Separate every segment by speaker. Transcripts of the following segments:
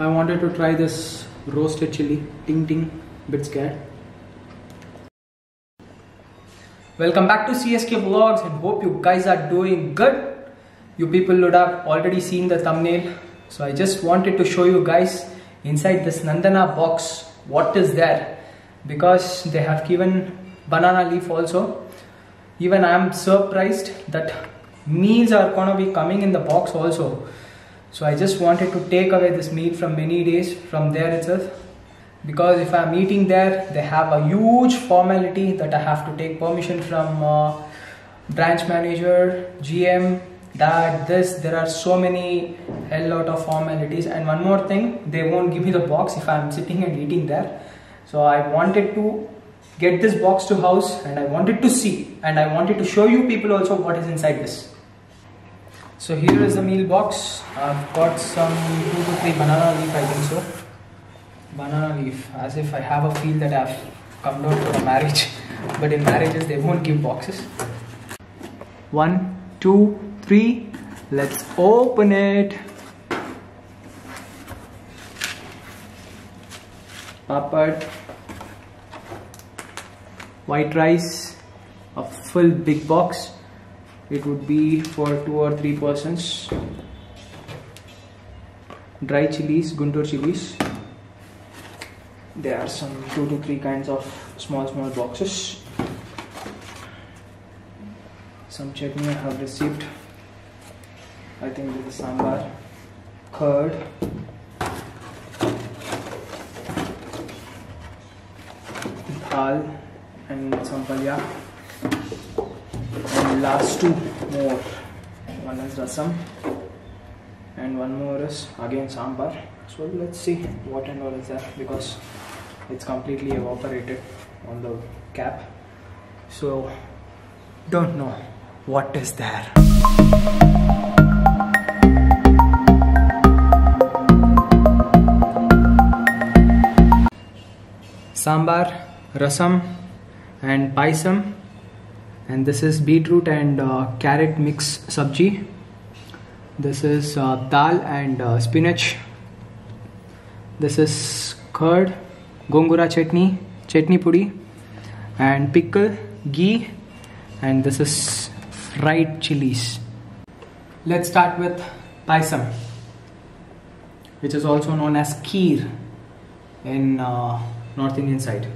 Speaker 1: I wanted to try this roasted chili. Ting ting, bit scared. Welcome back to CSK Vlogs and hope you guys are doing good. You people would have already seen the thumbnail. So I just wanted to show you guys inside this Nandana box what is there, because they have given banana leaf also. Even I am surprised that meals are gonna be coming in the box also. So I just wanted to take away this meal from many days from there itself, because if I am eating there, they have a huge formality that I have to take permission from branch manager, GM, that this, there are so many hell lot of formalities. And one more thing, they won't give me the box if I am sitting and eating there. So I wanted to get this box to house and I wanted to see and I wanted to show you people also what is inside this. So here is the meal box. I've got some 2 to 3 banana leaf, I think so. Banana leaf, as if I have a feel that I've come down for a marriage. But in marriages they won't give boxes. 1, 2, 3. Let's open it. Papad, white rice, a full big box. It would be for 2 or 3 persons. Dry chilies, Guntur chilies. There are some 2 to 3 kinds of small boxes. Some chutney I have received. I think this is sambar, curd, dal and some palya, and last 2 more. One is rasam and one more is again sambar. So let's see what and all is there, because it's completely evaporated on the cap. So don't know what is there. Sambar, rasam and paisam, and this is beetroot and carrot mix sabji. This is dal and spinach. This is curd, gongura chutney, chutney pudi and pickle, ghee, and this is fried chilies. Let's start with paisam, which is also known as kheer in North Indian side.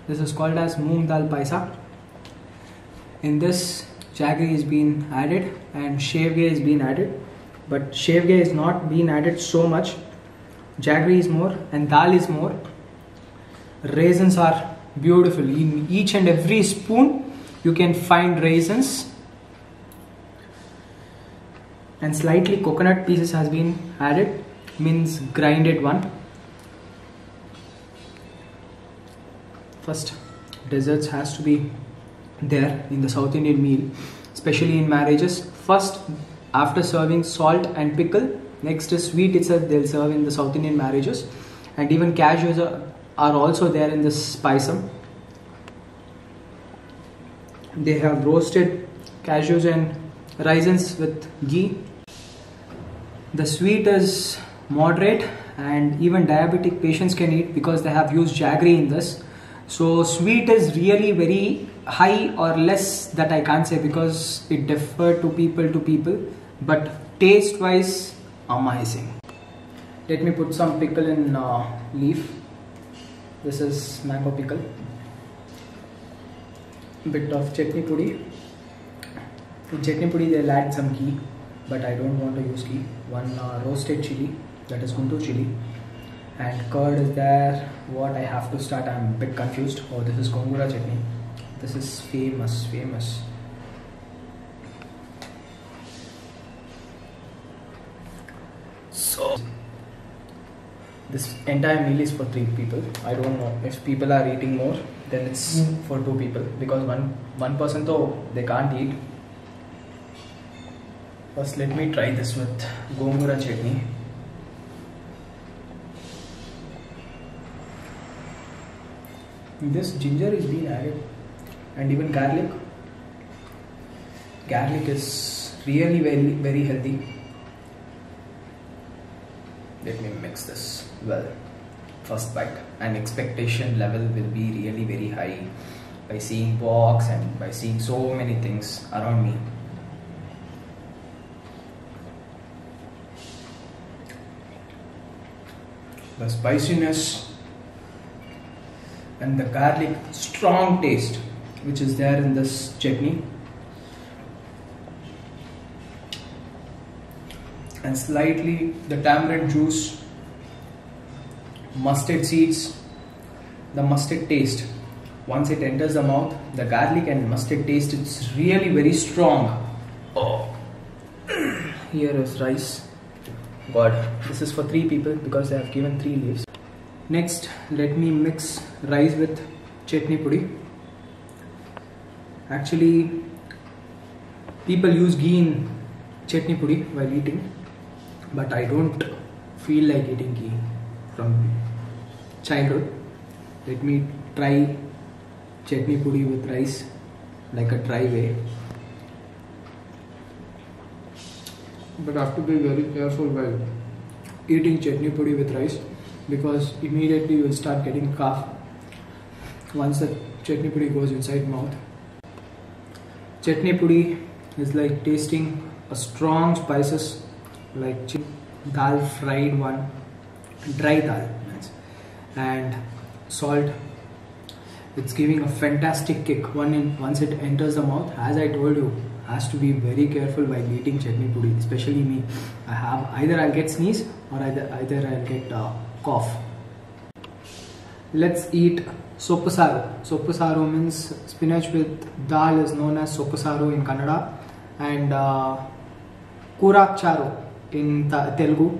Speaker 1: This is called as moong dal paisa. In this, jaggery is being added and shavge is being added, but shavge is not being added so much. Jaggery is more and dal is more. Raisins are beautiful. In each and every spoon you can find raisins, and slightly coconut pieces has been added, means grinded one. First, desserts has to be there in the South Indian meal, especially in marriages. First, after serving salt and pickle, next is sweet itself they'll serve in the South Indian marriages. And even cashews are also there in this paisam. They have roasted cashews and raisins with ghee. The sweet is moderate and even diabetic patients can eat, because they have used jaggery in this. So sweet is really very high or less, that I can't say, because it differs to people, but taste wise amazing. Let me put some pickle in leaf. This is mango pickle. Bit of chutney pudi. In chutney pudi they'll add some ghee, but I don't want to use ghee. One roasted chili, that is Guntur chili, and curd is there. What I have to start, I'm a bit confused. Oh, this is gongura chutney. This is famous. So this entire meal is for 3 people. I don't know if people are eating more, then it's for 2 people, because one person though they can't eat. First, let me try this with gongura chutney. This ginger is being added and even garlic. Garlic is really very healthy. Let me mix this well. First bite, and expectation level will be really very high by seeing box and by seeing so many things around me. The spiciness and the garlic strong taste which is there in this chutney, and slightly the tamarind juice, mustard seeds, the mustard taste. Once it enters the mouth, the garlic and mustard taste, it's really very strong. Oh. Here is rice. God, this is for 3 people because they have given 3 leaves. Next, let me mix rice with chutney pudi. Actually, people use ghee in chutney pudi while eating, but I don't feel like eating ghee from childhood. Let me try chutney pudi with rice like a dry way. But I have to be very careful while eating chutney pudi with rice, because immediately you will start getting cough once the chutney pudi goes inside mouth. Chutney pudi is like tasting a strong spices like dal, fried one, dry dal, and salt. It's giving a fantastic kick once it enters the mouth. As I told you, has to be very careful while eating chutney pudi, especially me. Either I'll get sneeze or either I'll get cough. Let's eat soppu saru. Soppu saru means spinach with dal is known as soppu saru in Kannada, and kurak charu in Telugu,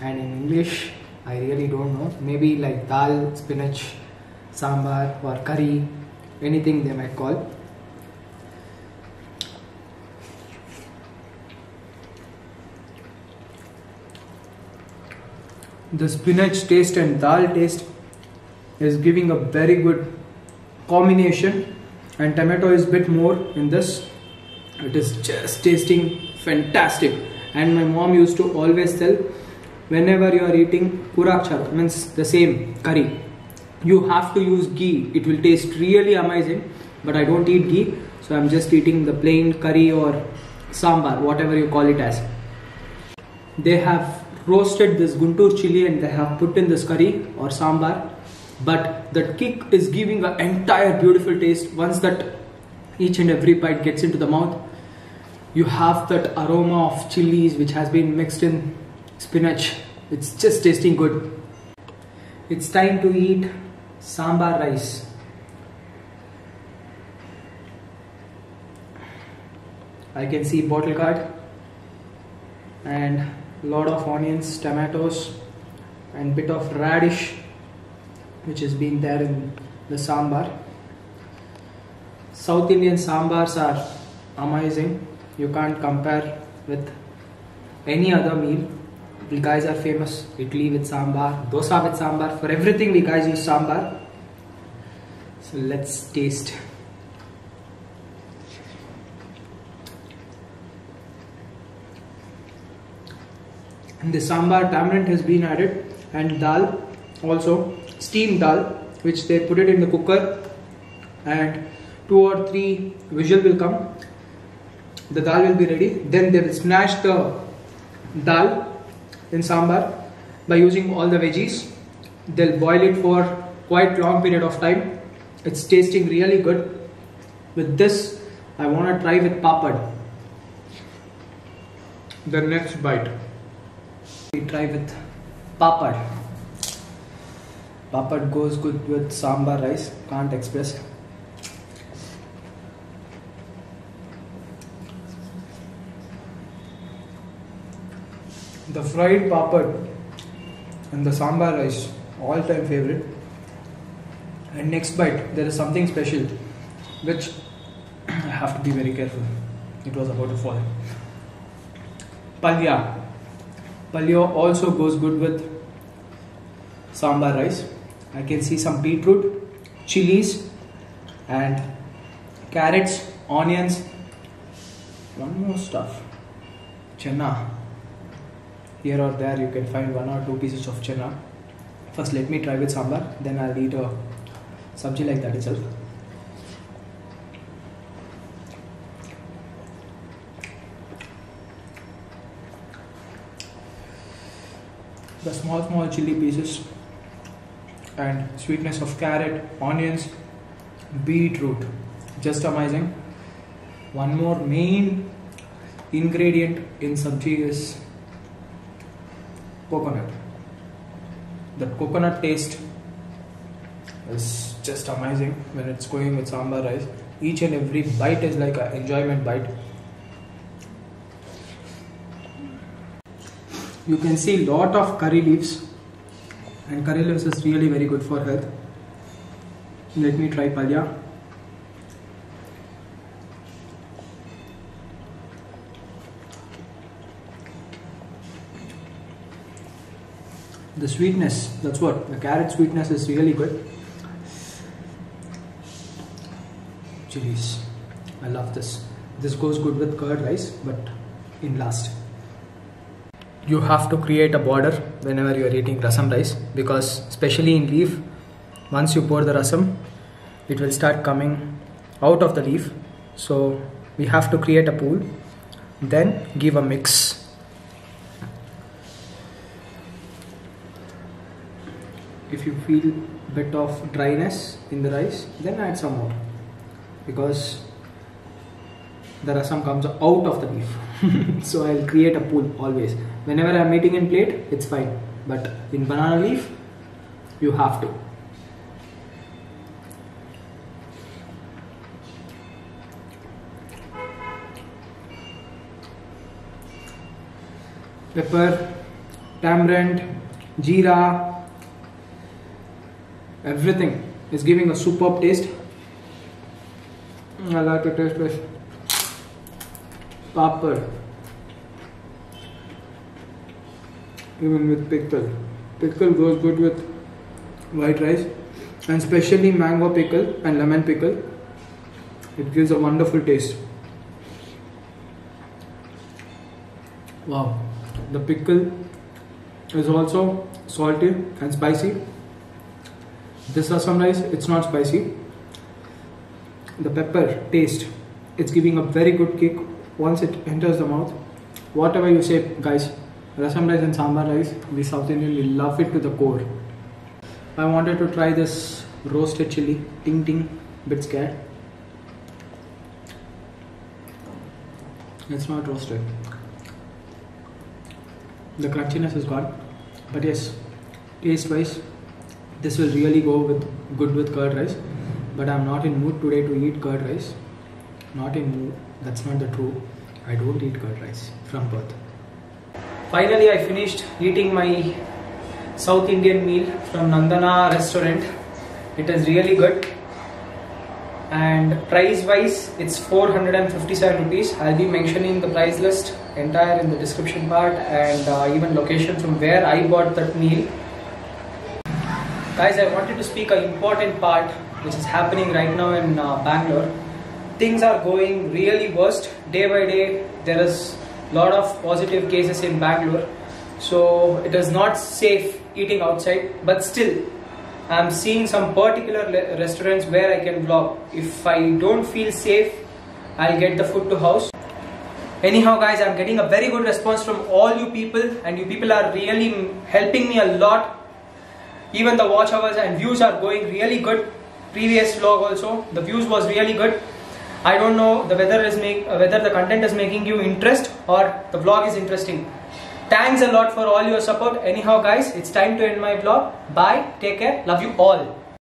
Speaker 1: and in English I really don't know. Maybe like dal, spinach, sambar or curry, anything they might call. The spinach taste and dal taste is giving a very good combination, and tomato is a bit more in this. It is just tasting fantastic. And my mom used to always tell, whenever you are eating kurak charu, means the same curry, you have to use ghee. It will taste really amazing. But I don't eat ghee, so I'm just eating the plain curry or sambar, whatever you call it as. They have roasted this Guntur chili and they have put in this curry or sambar, but the kick is giving an entire beautiful taste. Once that each and every bite gets into the mouth, you have that aroma of chilies which has been mixed in spinach. It's just tasting good. It's time to eat sambar rice. I can see bottle gourd and lot of onions, tomatoes and bit of radish which has been there in the sambar. South Indian sambars are amazing. You can't compare with any other meal. We guys are famous. Idli with sambar, dosa with sambar. For everything we guys use sambar. So let's taste. In the sambar, tamarind has been added, and dal also, steamed dal, which they put it in the cooker, and 2 or 3 whistle will come. The dal will be ready. Then they will smash the dal in sambar by using all the veggies. They'll boil it for quite long period of time. It's tasting really good. With this, I want to try with papad. The next bite. We try with papad. Papad goes good with sambar rice, can't express. The fried papad and the sambar rice, all time favorite. And next bite, there is something special which I have to be very careful. It was about to fall. Palya. Palya also goes good with sambar rice. I can see some beetroot, chilies and carrots, onions one more stuff. Chana. Here or there you can find 1 or 2 pieces of chana. First let me try with sambar, then I'll eat a sabji like that itself. The small chili pieces and sweetness of carrot, onions, beetroot, just amazing. One more main ingredient in sabji is coconut. That coconut taste is just amazing when it's going with sambar rice. Each and every bite is like an enjoyment bite. You can see lot of curry leaves, and curry leaves is really very good for health. Let me try palya. The sweetness, that's what, the carrot sweetness is really good. Chilies, I love this. This goes good with curd rice, but in last. You have to create a border whenever you are eating rasam rice, because especially in leaf, once you pour the rasam, it will start coming out of the leaf. So we have to create a pool, then give a mix. If you feel bit of dryness in the rice, then add some more, because the rasam comes out of the leaf. So I'll create a pool always. Whenever I'm eating in plate, it's fine, but in banana leaf, you have to. Pepper, tamarind, jeera, everything is giving a superb taste. I like to taste with papad, even with pickle. Pickle goes good with white rice, and especially mango pickle and lemon pickle. It gives a wonderful taste. Wow, the pickle is also salty and spicy. This rasam rice, it's not spicy. The pepper taste, it's giving a very good kick once it enters the mouth. Whatever you say, guys, rasam rice and sambar rice, we South Indian, we love it to the core. I wanted to try this roasted chili, ting ting, bit scared. It's not roasted. The crunchiness is gone, but yes, taste wise, this will really go good with curd rice. But I'm not in mood today to eat curd rice. Not in mood. That's not the truth. I don't eat curd rice from birth. Finally, I finished eating my South Indian meal from Nandana restaurant. It is really good. And price wise, it's 457 rupees. I'll be mentioning the price list entire in the description part, and even location from where I bought that meal. Guys, I wanted to speak an important part which is happening right now in Bangalore. Things are going really worst. Day by day, there is a lot of positive cases in Bangalore. So it is not safe eating outside, but still, I'm seeing some particular restaurants where I can vlog. If I don't feel safe, I'll get the food to house. Anyhow guys, I'm getting a very good response from all you people, and you people are really helping me a lot. Even the watch hours and views are going really good. Previous vlog also, the views was really good. I don't know whether the content is making you interest or the vlog is interesting. Thanks a lot for all your support. Anyhow guys, it's time to end my vlog. Bye, take care, love you all.